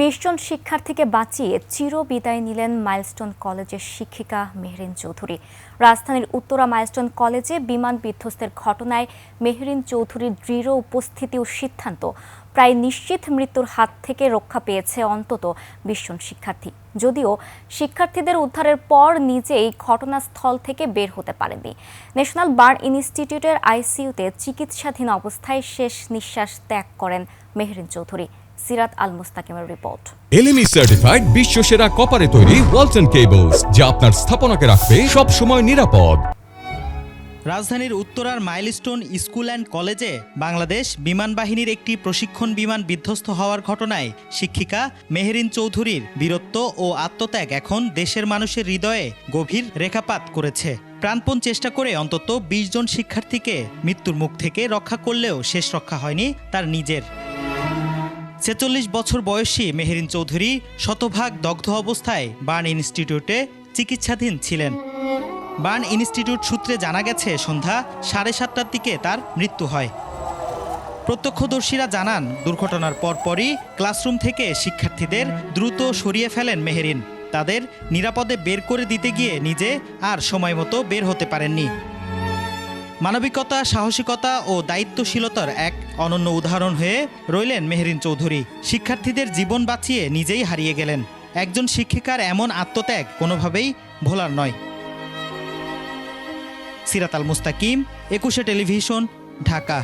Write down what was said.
২০ জন শিক্ষার্থীকে বাঁচিয়ে চির বিদায় নিলেন মাইলস্টোন কলেজের শিক্ষিকা মেহরিন চৌধুরী। রাজধানীর উত্তরা মাইলস্টোন কলেজে বিমান বিধ্বস্তের ঘটনায় মেহরিন চৌধুরীর দৃঢ় উপস্থিতি ও সিদ্ধান্ত প্রায় নিশ্চিত মৃত্যুর হাত থেকে রক্ষা পেয়েছে অন্তত ২০ জন শিক্ষার্থী। যদিও শিক্ষার্থীদের উদ্ধারের পর নিজেই ঘটনাস্থল থেকে বের হতে পারেননি। ন্যাশনাল বার্ন ইনস্টিটিউটের আইসিইউতে চিকিৎসাধীন অবস্থায় শেষ নিঃশ্বাস ত্যাগ করেন মেহরিন চৌধুরী। সিরাত আল মুস্তাকিমের রিপোর্ট। এলএমই সার্টিফাইড বিশ্বসেরা কপারে তৈরি ওয়ালটন কেবলস, যা আপনার স্থাপনাকে রাখবে সব সময় নিরাপদ। রাজধানীর উত্তরার মাইলস্টোন স্কুল অ্যান্ড কলেজে বাংলাদেশ বিমান বাহিনীর একটি প্রশিক্ষণ বিমান বিধ্বস্ত হওয়ার ঘটনায় শিক্ষিকা মেহরিন চৌধুরীর বীরত্ব ও আত্মত্যাগ এখন দেশের মানুষের হৃদয়ে গভীর রেখাপাত করেছে। প্রাণপণ চেষ্টা করে অন্তত ২০ জন শিক্ষার্থীকে মৃত্যুর মুখ থেকে রক্ষা করলেও শেষ রক্ষা হয়নি তার নিজের। ৪৬ বছর বয়সী মেহরিন চৌধুরী শতভাগ দগ্ধ অবস্থায় বার্ন ইনস্টিটিউটে চিকিৎসাধীন ছিলেন। বার্ন ইনস্টিটিউট সূত্রে জানা গেছে সন্ধ্যা ৭:৩০টার দিকে তার মৃত্যু হয়। প্রত্যক্ষদর্শীরা জানান, দুর্ঘটনার পরপরই ক্লাসরুম থেকে শিক্ষার্থীদের দ্রুত সরিয়ে ফেলেন মেহরিন। তাদের নিরাপদে বের করে দিতে গিয়ে নিজে আর সময় মতো বের হতে পারেননি। মানবিকতা, সাহসিকতা ও দায়িত্বশীলতার এক অনন্য উদাহরণ হয়ে রইলেন মেহরিন চৌধুরী। শিক্ষার্থীদের জীবন বাঁচিয়ে নিজেই হারিয়ে গেলেন। একজন শিক্ষিকার এমন আত্মত্যাগ কোনোভাবেই ভোলার নয়। সিরাত আল মুস্তাকিম, ২১ টেলিভিশন, ঢাকা।